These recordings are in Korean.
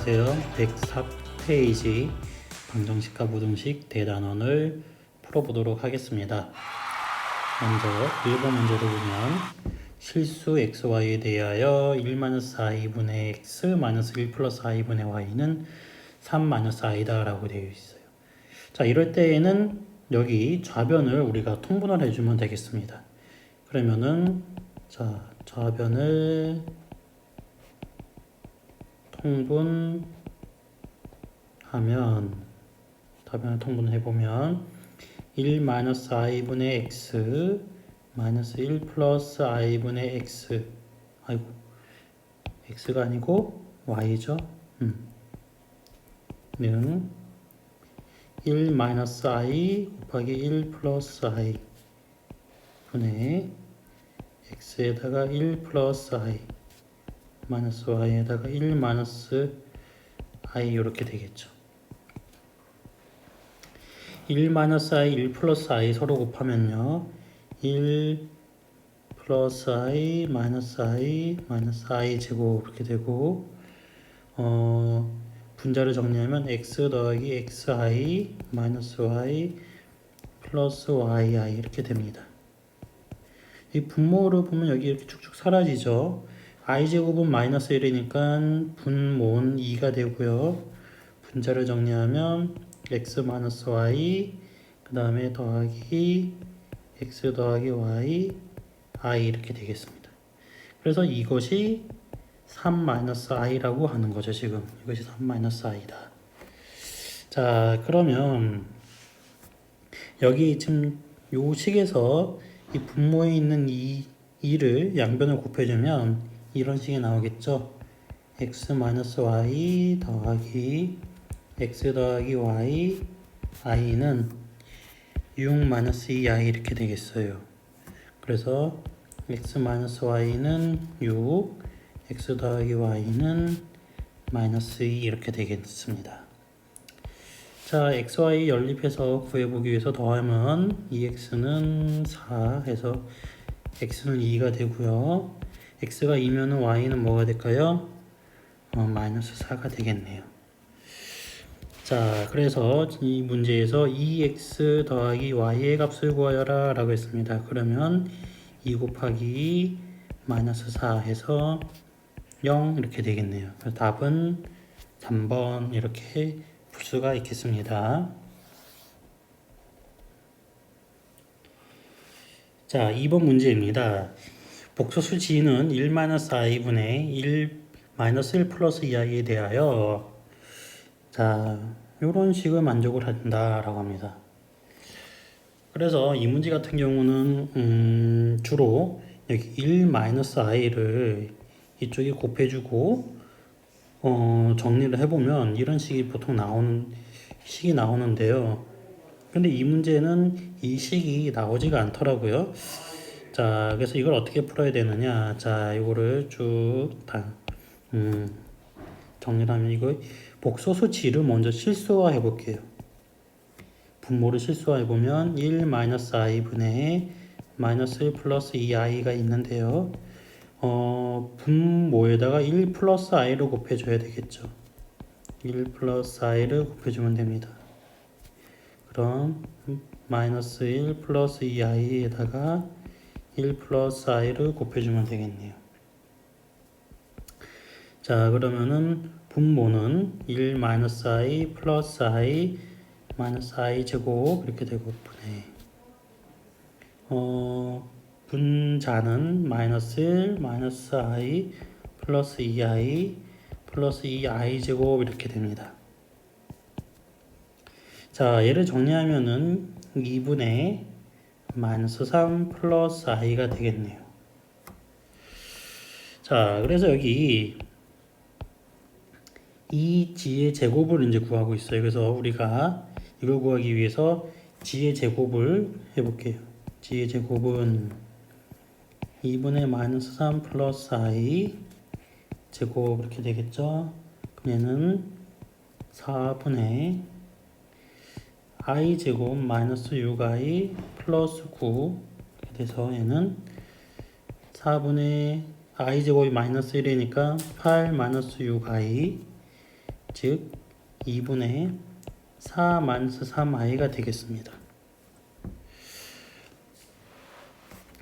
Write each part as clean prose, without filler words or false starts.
안녕하세요. 104페이지 방정식과 부등식 대단원을 풀어보도록 하겠습니다. 먼저 1번 문제를 보면 실수 xy에 대하여 1-i 분의 x 1 플러스 i 분의 y는 3-i다 라고 되어 있어요. 자, 이럴 때에는 여기 좌변을 우리가 통분을 해주면 되겠습니다. 그러면은 자, 좌변을 통분하면 좌변을 통분해보면 1-i분의 x 1 플러스 i분의 x x가 아니고 y죠. 는 1-i 곱하기 1 플러스 i 분의 x에다가 1 플러스 i 마이너스 y에다가 1 마이너스 i 이렇게 되겠죠. 1 마이너스 i, 1 플러스 i 서로 곱하면요 1 플러스 i 마이너스 i 제곱 이렇게 되고 분자를 정리하면 x 더하기 xi 마이너스 y 플러스 yi 이렇게 됩니다. 이 분모를 보면 여기 이렇게 쭉쭉 사라지죠. i제곱은 마이너스 1이니까 분모는 2가 되고요. 분자를 정리하면 x 마이너스 y 그 다음에 더하기 x 더하기 y i 이렇게 되겠습니다. 그래서 이것이 3-i라고 하는 거죠. 지금 이것이 3-i다. 자, 그러면 여기 지금 요 식에서 이 분모에 있는 이 2를 양변을 곱해주면 이런 식이 나오겠죠. x-y 더하기 x 더하기 y i는 6-2i 이렇게 되겠어요. 그래서 x-y는 6, x 더하기 y는 마이너스 2 이렇게 되겠습니다. 자, xy 연립해서 구해보기 위해서 더하면 2x는 4 해서 x는 2가 되고요. x가 2면은 y는 뭐가 될까요? 마이너스 4가 되겠네요. 자, 그래서 이 문제에서 2x 더하기 y의 값을 구하여라 라고 했습니다. 그러면 2 곱하기 마이너스 4 해서 0 이렇게 되겠네요. 그래서 답은 3번 이렇게 풀 수가 있겠습니다. 자, 2번 문제입니다. 복소수 g는 1-i분의 1 플러스 2i에 대하여 자, 요런 식을 만족을 한다라고 합니다. 그래서 이 문제 같은 경우는 주로 여기 1-i를 이쪽에 곱해주고 정리를 해보면 이런 식이 보통 식이 나오는데요. 근데 이 문제는 이 식이 나오지가 않더라고요. 자, 그래서 이걸 어떻게 풀어야 되느냐. 자, 이거를 쭉 다 정리를 하면 이거 복소수 g를 먼저 실수화 해볼게요. 분모를 실수화 해보면 1-i 분의 -1 플러스 2i가 있는데요. 분모에다가 1 플러스 i를 곱해줘야 되겠죠. 1 플러스 i를 곱해주면 됩니다. 그럼 -1 플러스 2i에다가 1 플러스 i를 곱해주면 되겠네요. 자, 그러면은 분모는 1-i 플러스 i 마이너스 i 제곱 이렇게 되고 분자는 -1 마이너스 i 플러스 2i 플러스 2i 제곱 이렇게 됩니다. 자, 얘를 정리하면은 2분의 -3 플러스 i가 되겠네요. 자, 그래서 여기 이 g의 제곱을 이제 구하고 있어요. 그래서 우리가 이걸 구하기 위해서 g의 제곱을 해볼게요. g의 제곱은 2분의 -3 플러스 i 제곱 이렇게 되겠죠. 그럼 얘는 4분의 i 제곱 마이너스 6i 플러스 9 이렇게 돼서 얘는 4분의 i 제곱이 마이너스 1이니까 8 마이너스 6i 즉 2분의 4 마이너스 3i가 되겠습니다.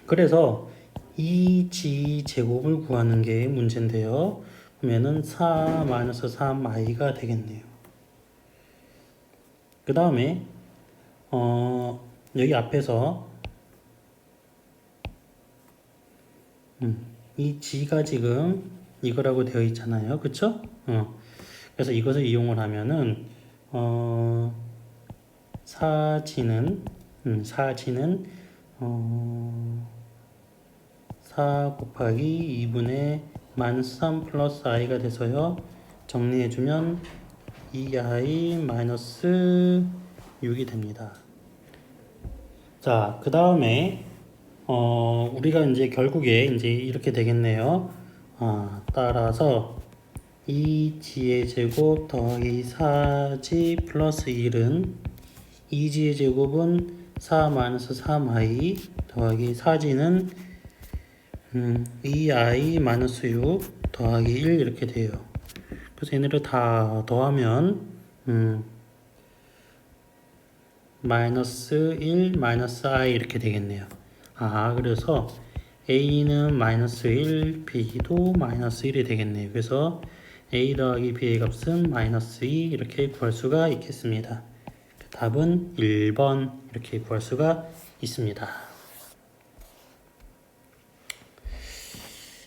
그래서 이 g 제곱을 구하는 게 문제인데요. 그러면은 4 마이너스 3i가 되겠네요. 그 다음에 여기 앞에서 이 g가 지금 이거라고 되어 있잖아요. 그쵸? 그래서 이것을 이용을 하면은 4g는 4 곱하기 2분의 마이너스 3 플러스 i가 돼서요. 정리해주면 2i 마이너스 6이 됩니다. 자, 그 다음에 우리가 이제 결국에 이제 이렇게 되겠네요. 따라서 2g의 제곱 더하기 4g 플러스 1은 2g의 제곱은 4 마이너스 3i 더하기 4g는 2i 마이너스 6 더하기 1 이렇게 돼요. 그래서 얘네를 다 더하면 마이너스 1 마이너스 i 이렇게 되겠네요. 그래서 a는 마이너스 1, b도 마이너스 1이 되겠네요. 그래서 a 더하기 b의 값은 마이너스 2 이렇게 구할 수가 있겠습니다. 답은 1번 이렇게 구할 수가 있습니다.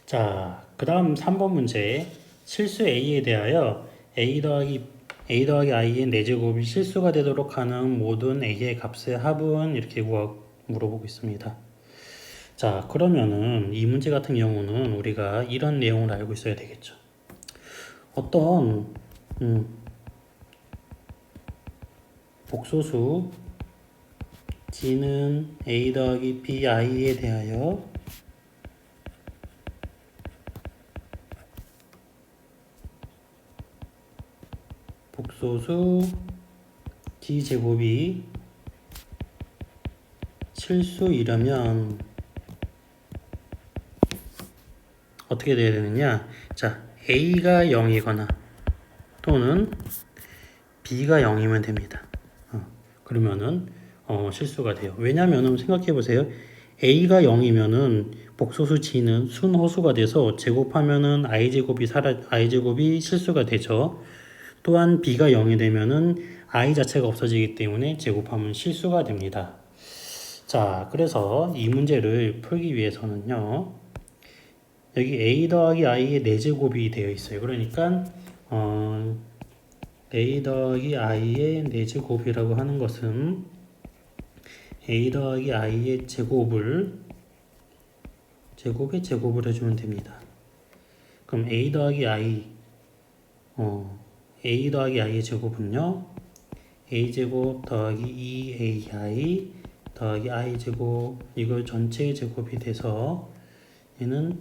자, 그 다음 3번 문제. 실수 a에 대하여 a 더하기 i의 4제곱이 실수가 되도록 하는 모든 a의 값의 합은 이렇게 물어보고 있습니다. 자, 그러면은 이 문제 같은 경우는 우리가 이런 내용을 알고 있어야 되겠죠. 어떤 복소수 g는 a 더하기 bi에 대하여 복소수 g제곱이 실수이라면 어떻게 돼야 되느냐? 자, a가 0이거나 또는 b가 0이면 됩니다. 그러면은 실수가 돼요. 왜냐면은 생각해 보세요. a가 0이면은 복소수 g는 순허수가 돼서 제곱하면은 i제곱이 실수가 되죠. 또한 b가 0이 되면은 i 자체가 없어지기 때문에 제곱하면 실수가 됩니다. 자, 그래서 이 문제를 풀기 위해서는요. 여기 a 더하기 i의 4제곱이 되어 있어요. 그러니까 a 더하기 i의 4제곱이라고 하는 것은 a 더하기 i의 제곱의 제곱을 해주면 됩니다. 그럼 a 더하기 i의 제곱은요. a제곱 더하기 2ai 더하기 i제곱 이걸 전체의 제곱이 돼서 얘는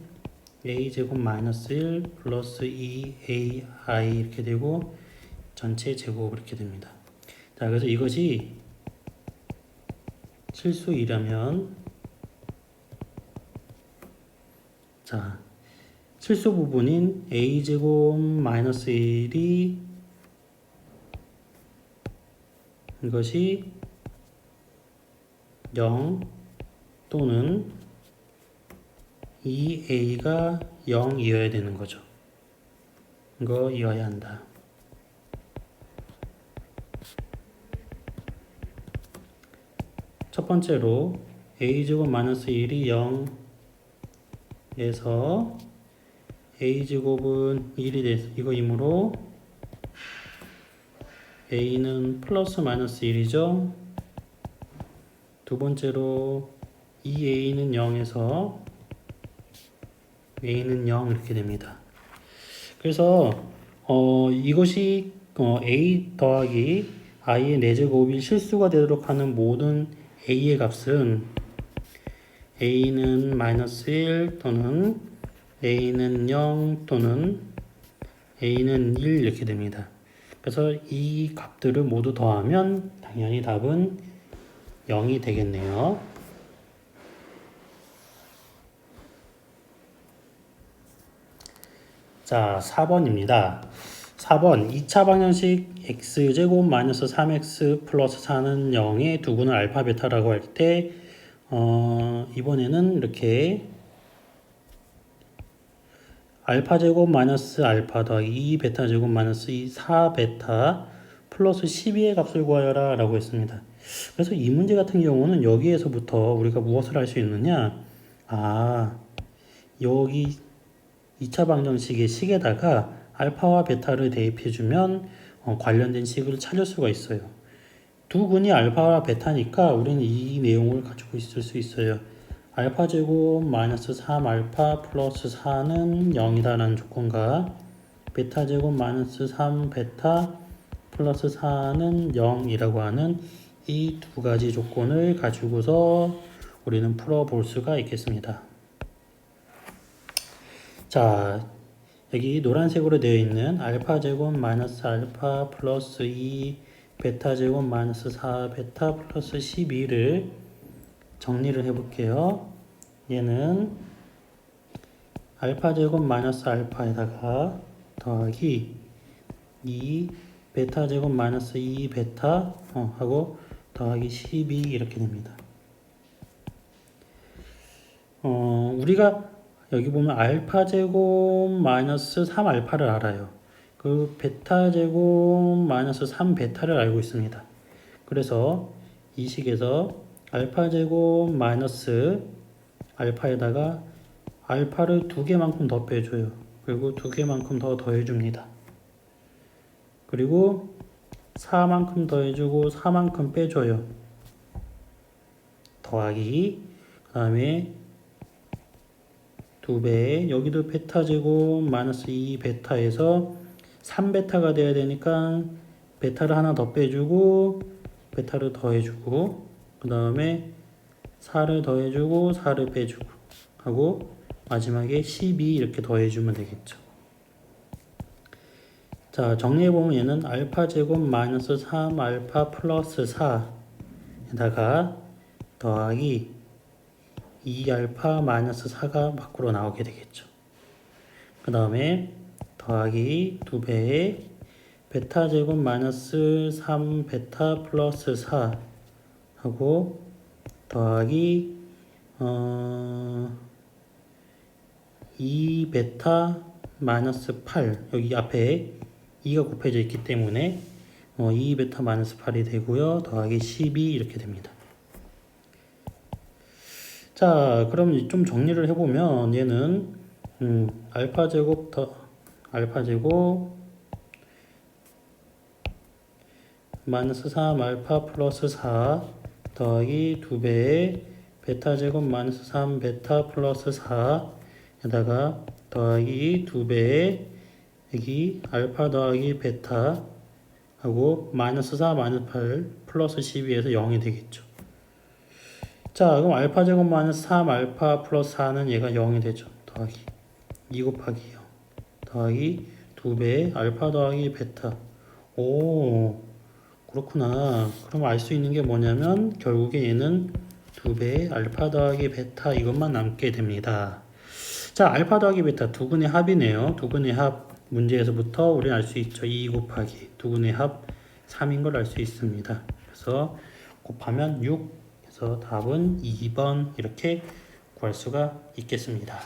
a제곱 마이너스 1 플러스 2ai 이렇게 되고 전체 제곱 이렇게 됩니다. 자, 그래서 이것이 실수이라면 자, 실수 부분인 a제곱 마이너스 1이 이것이 0 또는 2a가 0이어야 되는 거죠. 이거 이어야 한다. 첫 번째로 a제곱 마이너스 1이 0에서 a제곱은 1이 돼서 이거이므로 a는 플러스 마이너스 1이죠. 두 번째로 2a는 0에서 a는 0 이렇게 됩니다. 그래서 이것이 a 더하기 i의 4제곱이 실수가 되도록 하는 모든 a의 값은 a는 마이너스 1 또는 a는 0 또는 a는 1 이렇게 됩니다. 그래서 이 값들을 모두 더하면 당연히 답은 0이 되겠네요. 자, 4번입니다. 4번 2차 방정식 x제곱 마이너스 3x 플러스 4는 0의 두근을 알파 베타라고 할 때 이번에는 이렇게 알파 제곱 마이너스 알파 더하기 2 베타 제곱 마이너스 2 4 베타 플러스 12의 값을 구하여라 라고 했습니다. 그래서 이 문제 같은 경우는 여기에서부터 우리가 무엇을 할 수 있느냐, 여기 2차 방정식의 식에다가 알파와 베타를 대입해주면 관련된 식을 찾을 수가 있어요. 두 근이 알파와 베타니까 우리는 이 내용을 가지고 있을 수 있어요. 알파 제곱 마이너스 3 알파 플러스 4는 0이다라는 조건과 베타 제곱 마이너스 3 베타 플러스 4는 0이라고 하는 이 두 가지 조건을 가지고서 우리는 풀어볼 수가 있겠습니다. 자, 여기 노란색으로 되어 있는 알파 제곱 마이너스 알파 플러스 2 베타 제곱 마이너스 4 베타 플러스 12를 정리를 해볼게요. 얘는 알파 제곱 마이너스 알파에다가 더하기 2 베타 제곱 마이너스 2 베타 하고 더하기 12 이렇게 됩니다. 우리가 여기 보면 알파 제곱 마이너스 3 알파를 알아요. 그 베타 제곱 마이너스 3 베타를 알고 있습니다. 그래서 이 식에서 알파 제곱 마이너스 알파에다가 알파를 2개만큼 더 빼줘요. 그리고 2개만큼 더 더해줍니다. 그리고 4만큼 더해주고 4만큼 빼줘요. 더하기 그 다음에 2배, 여기도 베타 제곱 마이너스 2 베타에서 3베타가 돼야 되니까 베타를 하나 더 빼주고 베타를 더해주고 그 다음에 4를 더해주고 4를 빼주고 하고 마지막에 12 이렇게 더해주면 되겠죠. 자, 정리해보면 얘는 알파 제곱 마이너스 3 알파 플러스 4에다가 더하기 2알파 마이너스 4가 밖으로 나오게 되겠죠. 그 다음에 더하기 2배에 베타 제곱 마이너스 3 베타 플러스 4 하고 더하기 2 베타 마이너스 8 여기 앞에 2가 곱해져 있기 때문에 2 베타 마이너스 8이 되고요. 더하기 12 이렇게 됩니다. 자, 그럼 좀 정리를 해보면 얘는 알파 제곱 마이너스 3 알파 플러스 4 더하기 2배의 베타 제곱 마이너스 3 베타 플러스 4에다가 더하기 2배의 여기 알파 더하기 베타 하고 마이너스 4 마이너스 8 플러스 12에서 0이 되겠죠. 자, 그럼 알파 제곱 마이너스 3 알파 플러스 4는 얘가 0이 되죠. 더하기 2 곱하기 0 더하기 2배 알파 더하기 베타. 오, 그렇구나. 그럼 알 수 있는 게 뭐냐면 결국에 얘는 2배 알파 더하기 베타 이것만 남게 됩니다. 자, 알파 더하기 베타 두 근의 합이네요. 두 근의 합 문제에서부터 우리는 알 수 있죠. 2 곱하기 두 근의 합 3인 걸 알 수 있습니다. 그래서 곱하면 6 그래서 답은 2번 이렇게 구할 수가 있겠습니다.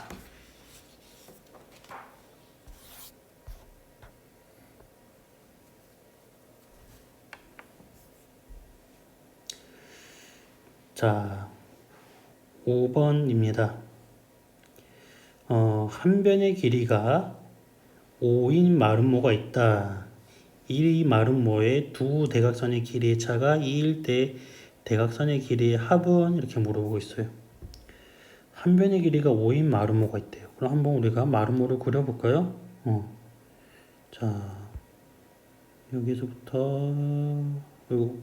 자, 5번입니다. 한 변의 길이가 5인 마름모가 있다. 이 마름모의 두 대각선의 길이의 차가 2일 때 대각선의 길이의 합은 이렇게 물어보고 있어요. 한 변의 길이가 5인 마름모가 있대요. 그럼 한번 우리가 마름모를 그려볼까요? 자, 여기서부터 그리고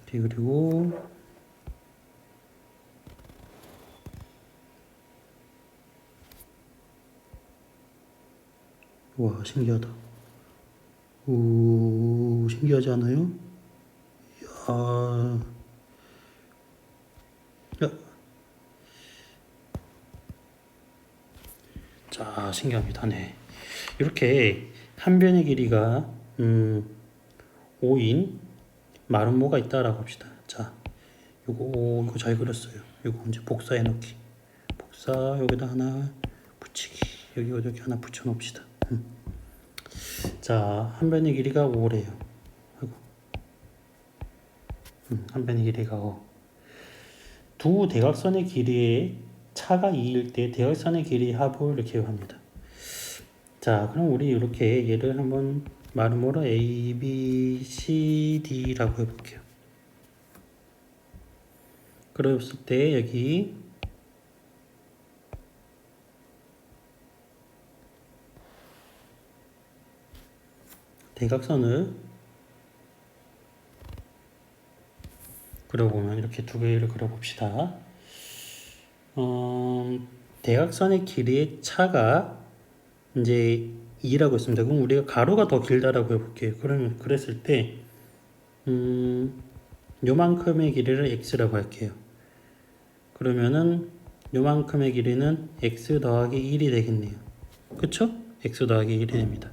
이렇게 그리고 와, 신기하다. 오, 신기하지 않아요? 이야. 야. 자, 아, 신기합니다. 네. 이렇게 한 변의 길이가 5인 마름모가 있다라고 합시다. 자, 이거 잘 그렸어요. 이거 이제 복사해 놓기. 복사 여기다 하나 붙이기. 여기 하나 붙여 놓읍시다. 자, 한 변의 길이가 5래요. 한 변의 길이가 5. 두 대각선의 길이의 차가 2일 때 대각선의 길이 합을 이렇게 합니다. 자, 그럼 우리 이렇게 얘를 한번 마름모로 A, B, C, D라고 해볼게요. 그랬을 때 여기 대각선을 그려보면 이렇게 두 개를 그려봅시다. 대각선의 길이의 차가 이제 2라고 했습니다. 그럼 우리가 가로가 더 길다라고 해볼게요. 그러면 그랬을 때 요만큼의 길이를 x라고 할게요. 그러면은 요만큼의 길이는 x 더하기 1이 되겠네요. 그쵸? x 더하기 1이 됩니다.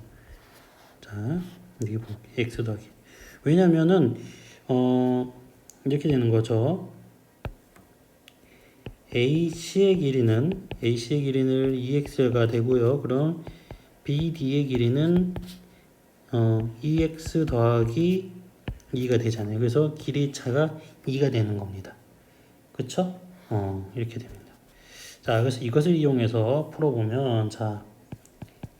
자, 여기 볼게요. x 더하기. 왜냐면은 이렇게 되는 거죠. AC의 길이는 2x가 되고요. 그럼 BD의 길이는 2x 더하기 2가 되잖아요. 그래서 길이 차가 2가 되는 겁니다. 그쵸? 이렇게 됩니다. 자, 그래서 이것을 이용해서 풀어보면, 자,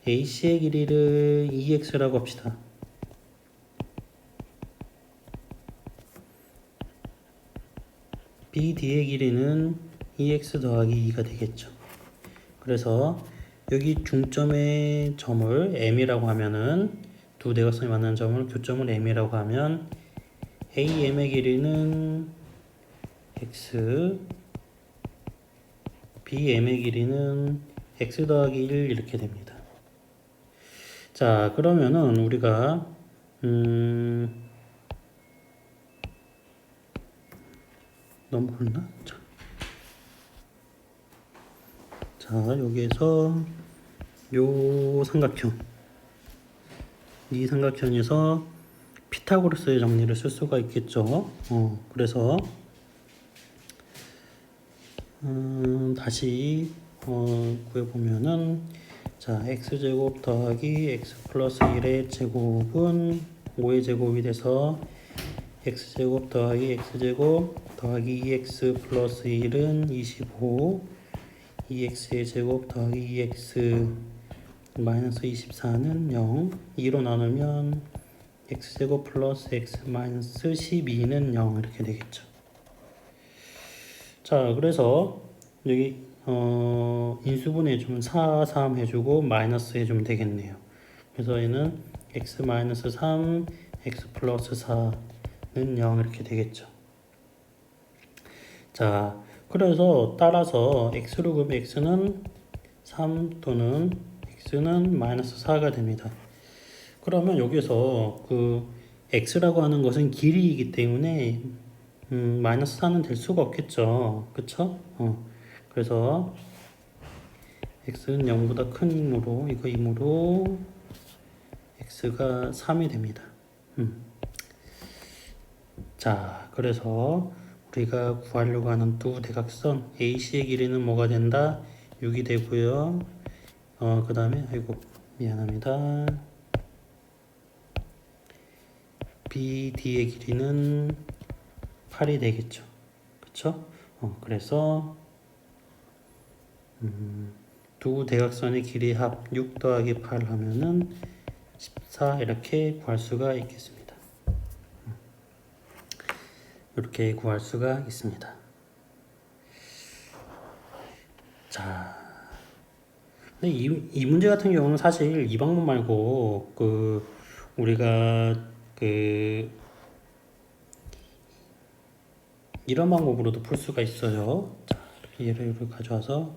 AC의 길이를 2x라고 합시다. BD의 길이는 2x 더하기 2가 되겠죠. 그래서 여기 중점의 점을 M이라고 하면은 두 대각선이 만나는 점을 교점을 M이라고 하면 AM의 길이는 x, BM의 길이는 x 더하기 1 이렇게 됩니다. 자, 그러면은 우리가 너무 굵나? 자, 여기에서 요 삼각형, 이 삼각형에서 피타고라스의 정리를 쓸 수가 있겠죠. 그래서 다시 구해보면은, 자, x제곱 더하기 x 플러스 1의 제곱은 5의 제곱이 돼서 x제곱 더하기 x제곱 더하기 2x 플러스 1은 25, 2x의 제곱 더하기 2x 마이너스 24는 0, 2로 나누면 x제곱 플러스 x 마이너스 12는 0 이렇게 되겠죠. 자, 그래서 여기 인수분해 해주면 4, 3 해주고 마이너스 해주면 되겠네요. 그래서 얘는 x 마이너스 3, x 플러스 4는 0 이렇게 되겠죠. 자, 그래서 따라서 x로 그으면 x는 3 또는 x는 마이너스 4가 됩니다. 그러면 여기서 그 x라고 하는 것은 길이이기 때문에 마이너스 4는 될 수가 없겠죠. 그쵸? 그래서 x는 0보다 큰 이므로 이거 이므로 x가 3이 됩니다. 자, 그래서 우리가 구하려고 하는 두 대각선 AC의 길이는 뭐가 된다? 6이 되고요. 그 다음에 아이고 미안합니다. BD의 길이는 8이 되겠죠. 그쵸? 그래서 두 대각선의 길이 합 6 더하기 8 하면은 14 이렇게 구할 수가 있겠습니다. 이렇게 구할 수가 있습니다. 자, 근데 이 문제 같은 경우는 사실 이 방법 말고 우리가 이런 방법으로도 풀 수가 있어요. 자, 이렇게 얘를 가져와서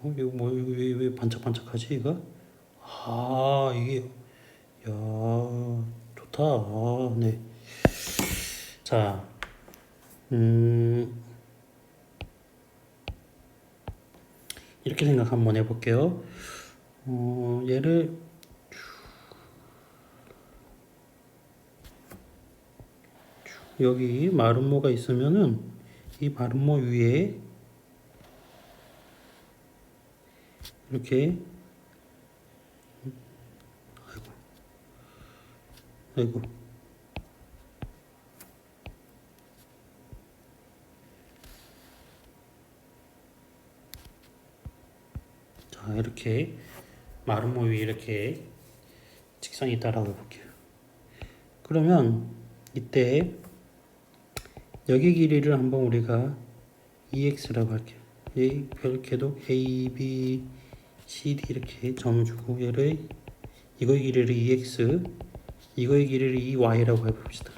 이거 뭐 왜 반짝반짝하지 이거? 아, 이게 야 좋다. 네. 자, 이렇게 생각 한번 해볼게요. 얘를 여기 마름모가 있으면은 이 마름모 위에 이렇게 아이고 자 이렇게 마름모 위에 이렇게 직선이 있다라고 해볼게요. 그러면 이때 여기 길이를 한번 우리가 EX라고 할게요. 이 별궤도 A, B, C, D 이렇게 점 주고 얘를 이거의 길이를 EX, 이거의 길이를 EY라고 해봅시다.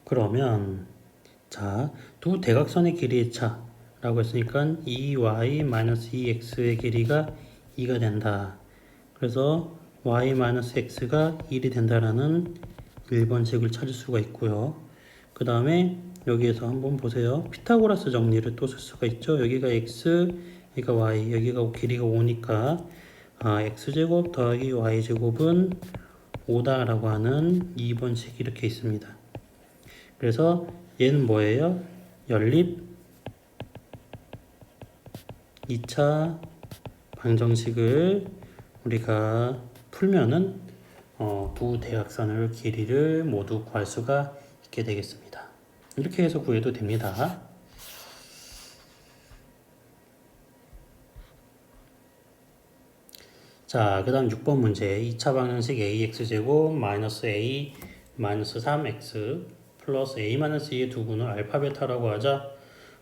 그러면 자, 두 대각선의 길이의 차라고 했으니까 EY-EX의 길이가 2가 된다. 그래서 y-x가 1이 된다라는 1번식을 찾을 수가 있고요. 그 다음에 여기에서 한번 보세요. 피타고라스 정리를 또 쓸 수가 있죠. 여기가 x, 여기가 y, 여기가 길이가 5니까 x제곱 더하기 y제곱은 5다라고 하는 2번식이 이렇게 있습니다. 그래서 얘는 뭐예요? 연립 2차 방정식을 우리가 풀면은 두 대각선의 길이를 모두 구할 수가 있게 되겠습니다. 이렇게 해서 구해도 됩니다. 자, 그 다음 6번 문제. 2차 방정식 ax제곱 마이너스 a 마이너스 3x 플러스 a 마이너스 2의 두 분을 알파 베타라고 하자.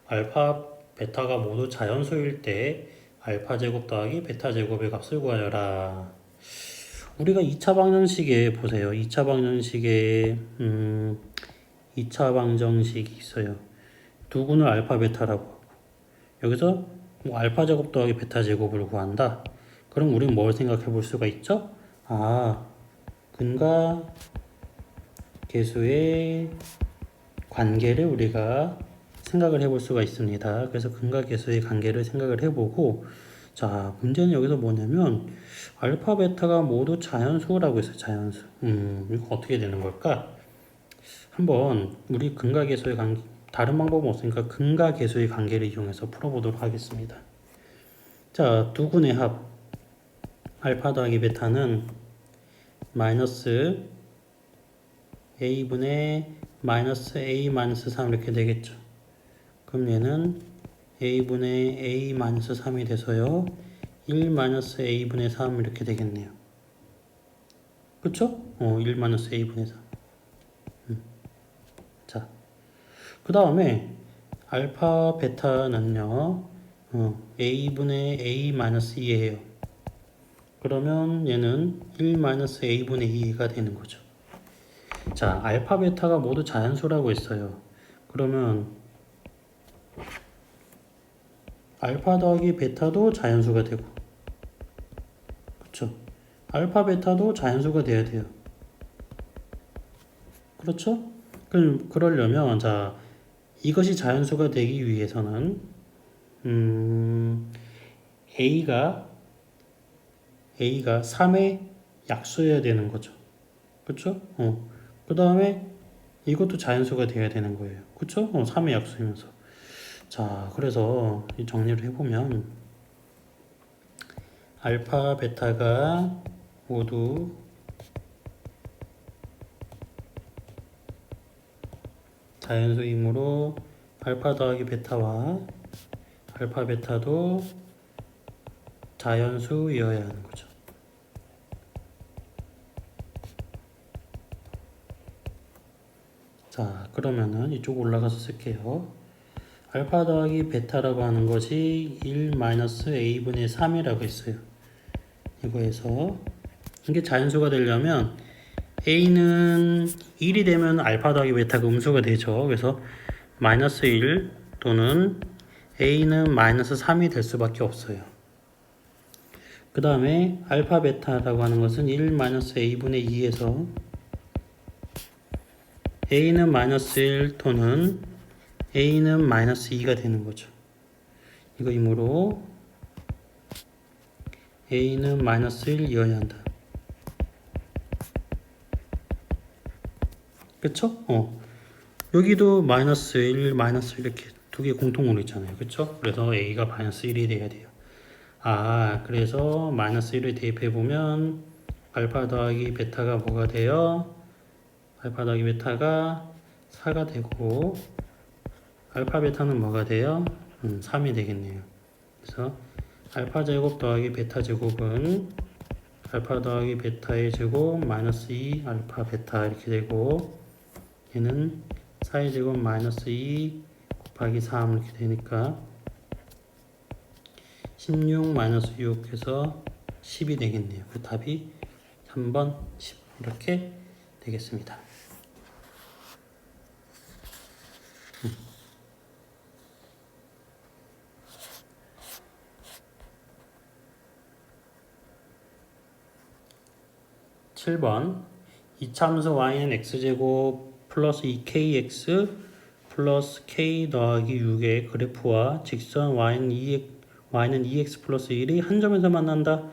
알파 베타가 모두 자연수일 때 알파 제곱 더하기 베타 제곱의 값을 구하여라. 우리가 2차 방정식에 보세요. 2차 방정식에 2차 방정식이 있어요. 두 군을 알파 베타라고 하고 여기서 뭐 알파 제곱 더하기 베타 제곱을 구한다. 그럼 우리는 뭘 생각해 볼 수가 있죠? 근과 계수의 관계를 우리가 생각을 해볼 수가 있습니다. 그래서 근과 계수의 관계를 생각을 해보고 자, 문제는 여기서 뭐냐면 알파 베타가 모두 자연수라고 했어요. 자연수. 이거 어떻게 되는 걸까? 한번 우리 근과 계수의 관계, 다른 방법은 없으니까 근과 계수의 관계를 이용해서 풀어보도록 하겠습니다. 자, 두 군의 합 알파 더하기 베타는 마이너스 a분의 마이너스 a 마이너스 3 이렇게 되겠죠. 그럼 얘는 a분의 a 마이너스 3이 돼서요 1 마이너스 a분의 3 이렇게 되겠네요. 그쵸? 1 마이너스 a분의 3. 자, 그 다음에 알파 베타는요 a분의 a 마이너스 2예요. 그러면 얘는 1 마이너스 a분의 2가 되는 거죠. 자, 알파 베타가 모두 자연수라고 했어요. 그러면 알파 더하기 베타도 자연수가 되고 그렇죠? 알파 베타도 자연수가 돼야 돼요. 그렇죠? 그러려면 자, 이것이 자연수가 되기 위해서는 A가 3의 약수여야 되는 거죠. 그렇죠? 그 다음에 이것도 자연수가 돼야 되는 거예요. 그렇죠? 3의 약수이면서. 자, 그래서 이 정리를 해보면 알파, 베타가 모두 자연수이므로 알파 더하기 베타와 알파, 베타도 자연수이어야 하는 거죠. 자, 그러면은 이쪽 올라가서 쓸게요. 알파 더하기 베타라고 하는 것이 1 마이너스 a분의 3이라고 했어요. 이거에서 이게 자연수가 되려면 a는 1이 되면 알파 더하기 베타가 음수가 되죠. 그래서 마이너스 1 또는 a는 마이너스 3이 될 수밖에 없어요. 그 다음에 알파 베타라고 하는 것은 1 마이너스 a분의 2에서 a는 마이너스 1 또는 a는 마이너스 2가 되는 거죠. 이거이므로 a는 마이너스 1이어야 한다. 그쵸? 여기도 마이너스 1, 마이너스 이렇게 두 개 공통으로 있잖아요. 그쵸? 그래서 a가 마이너스 1이 돼야 돼요. 그래서 마이너스 1을 대입해보면 알파 더하기 베타가 뭐가 돼요? 알파 더하기 베타가 4가 되고 알파 베타는 뭐가 돼요? 3이 되겠네요. 그래서 알파 제곱 더하기 베타 제곱은 알파 더하기 베타의 제곱 마이너스 2 알파 베타 이렇게 되고 얘는 4의 제곱 마이너스 2 곱하기 3 이렇게 되니까 16 마이너스 6 해서 10이 되겠네요. 그 답이 3번 10 이렇게 되겠습니다. 7번 이참수 y는 x제곱 플러스 2kx 플러스 k 더하기 6의 그래프와 직선 y는 2x 플러스 1이 한 점에서 만난다.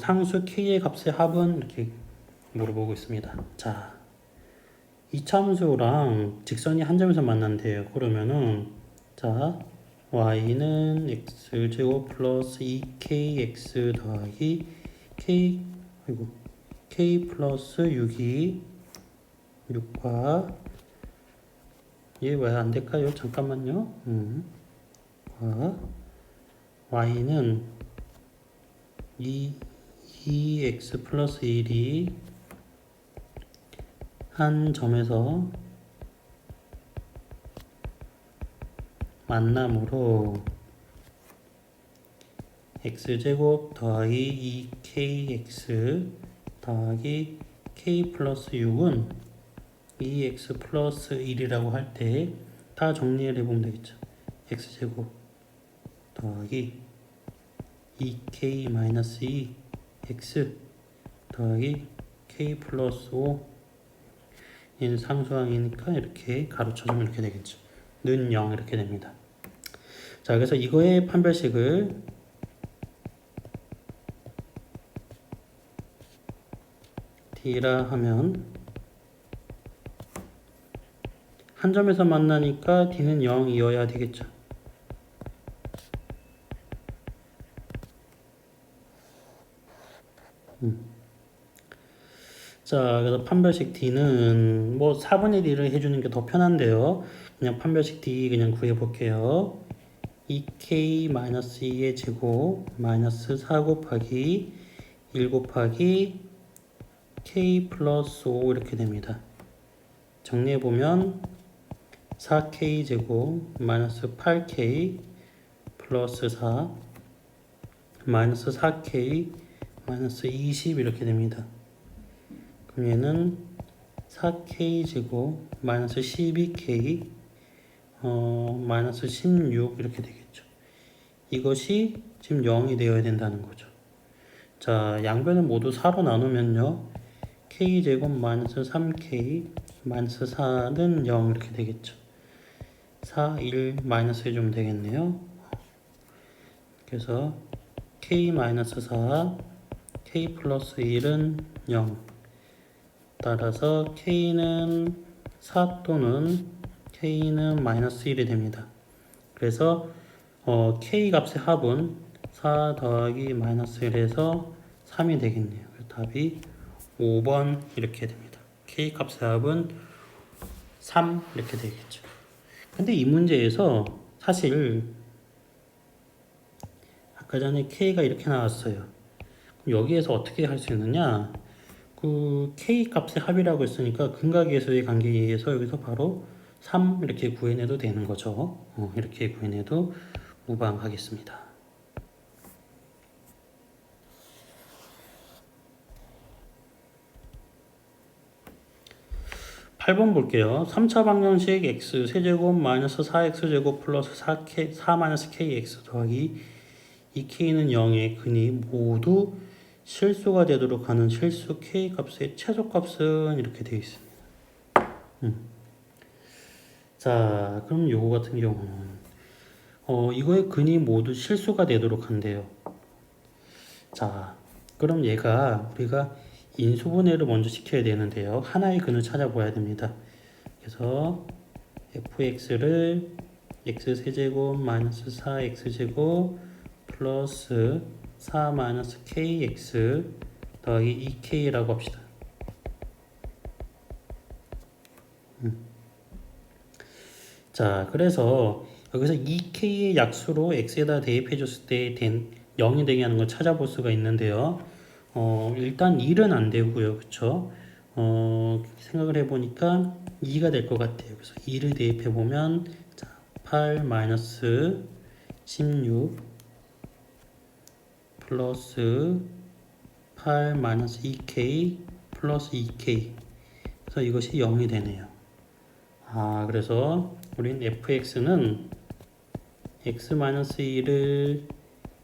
상수 k의 값의 합은 이렇게 물어보고 있습니다. 자, 이참수랑 직선이 한 점에서 만난대요. 그러면은 자 y는 x제곱 플러스 2kx 더하기 k 플러스 6이 6과 얘 왜 안 될까요? 잠깐만요. y는 2x 플러스 1이 한 점에서 만남으로 x제곱 더하기 2kx 더하기 k 플러스 6은 2x 플러스 1이라고 할 때 다 정리를 해보면 되겠죠. x제곱 더하기 2k 마이너스 2 x 더하기 k 플러스 5 얘는 상수항이니까 이렇게 가로쳐주면 이렇게 되겠죠. 는 0 이렇게 됩니다. 자, 그래서 이거의 판별식을 D라 하면 한 점에서 만나니까 D는 0이어야 되겠죠. 자, 그래서 판별식 D는 뭐 4분의 D를 해주는 게 더 편한데요. 그냥 판별식 D 그냥 구해볼게요. 2K-2의 제곱 마이너스 4 곱하기 1 곱하기 K 플러스 5 이렇게 됩니다. 정리해보면 4K 제곱 마이너스 8K 플러스 4 마이너스 4K 마이너스 20 이렇게 됩니다. 그럼 얘는 4K 제곱 마이너스 12K 마이너스 16 이렇게 되겠죠. 이것이 지금 0이 되어야 된다는 거죠. 자, 양변을 모두 4로 나누면요. K제곱 마이너스 3K 마이너스 4는 0 이렇게 되겠죠. 4, 1 마이너스 해주면 되겠네요. 그래서 K 마이너스 4 K 플러스 1은 0 따라서 K는 4 또는 K는 마이너스 1이 됩니다. 그래서 K 값의 합은 4 더하기 마이너스 1에서 3이 되겠네요. 답이 5번 이렇게 됩니다. K 값의 합은 3 이렇게 되겠죠. 근데 이 문제에서 사실 아까 전에 K가 이렇게 나왔어요. 여기에서 어떻게 할 수 있느냐? 그 K 값의 합이라고 했으니까 근각계수의 관계에 의해서 여기서 바로 3 이렇게 구해내도 되는 거죠. 이렇게 구해내도 무방하겠습니다. 8번 볼게요. 3차 방정식 x 세제곱 마이너스 4x제곱 플러스 4 마이너스 kx 더하기 2k는 0의 근이 모두 실수가 되도록 하는 실수 k 값의 최소값은 이렇게 되어 있습니다. 자, 그럼 요거 같은 경우는 이거의 근이 모두 실수가 되도록 한대요. 자, 그럼 얘가 우리가 인수분해를 먼저 시켜야 되는데요. 하나의 근을 찾아봐야 됩니다. 그래서 fx를 x세제곱 마이너스 4x제곱 플러스 4 마이너스 kx 더하기 2k라고 합시다. 자, 그래서 여기서 2k의 약수로 x에다 대입해 줬을 때 0이 되게 하는 걸 찾아볼 수가 있는데요. 일단 1은 안 되고요. 그쵸? 생각을 해보니까 2가 될 것 같아요. 그래서 2를 대입해 보면, 자, 8 마이너스 16 플러스 8 마이너스 2k 플러스 2k. 그래서 이것이 0이 되네요. 그래서 우린 fx는 x-1을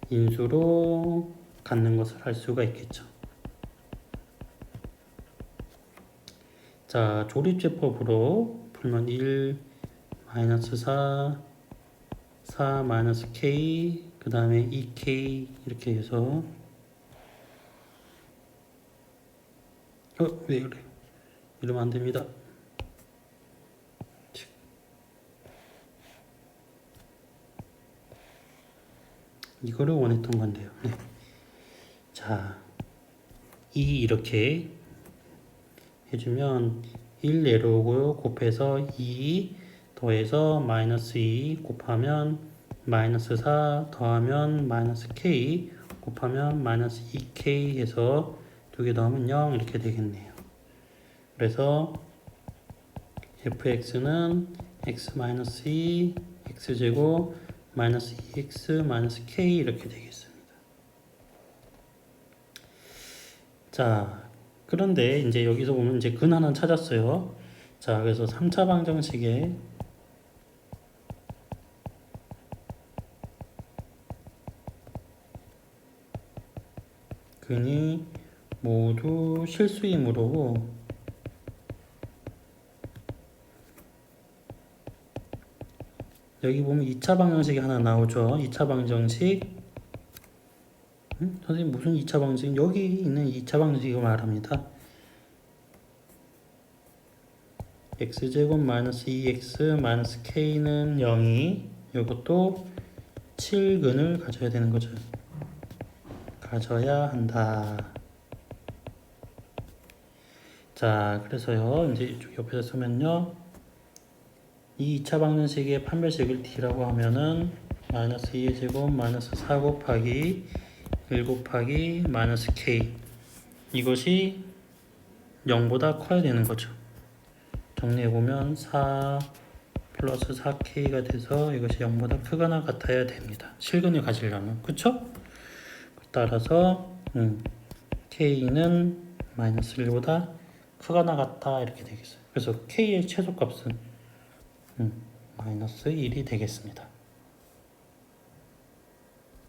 인수로 갖는 것을 할 수가 있겠죠. 자, 조립제법으로 풀면 1 마이너스 4 4 마이너스 k 그 다음에 2k 이렇게 해서 왜 그래? 이러면 안 됩니다. 이거를 원했던 건데요. 네. 자, 이렇게 해주면 1 내려오고요. 곱해서 2 더해서 마이너스 2 곱하면 마이너스 4 더하면 마이너스 k 곱하면 마이너스 2k 해서 두 개 더하면 0 이렇게 되겠네요. 그래서 fx는 x-2 x제곱 마이너스 2x 마이너스 k 이렇게 되겠습니다. 자, 그런데 이제 여기서 보면 이제 근 하나 찾았어요. 자, 그래서 3차 방정식에 근이 모두 실수이므로 여기 보면 2차 방정식이 하나 나오죠. 2차 방정식 선생님 무슨 2차 방정식? 여기 있는 2차 방정식을 말합니다. x제곱 마이너스 2x 마이너스 k는 0이 이것도 7근을 가져야 되는 거죠. 가져야 한다. 자, 그래서요 이제 이쪽 옆에서 쓰면요 이 2차 방정식의 판별식을 d라고 하면은 마이너스 2의 제곱 마이너스 4 곱하기 1 곱하기 마이너스 k 이것이 0보다 커야 되는 거죠. 정리해보면 4 플러스 4k가 돼서 이것이 0보다 크거나 같아야 됩니다. 실근을 가지려면. 그쵸? 따라서 k는 마이너스 1보다 크거나 같다 이렇게 되겠어요. 그래서 k의 최소값은 마이너스 1이 되겠습니다.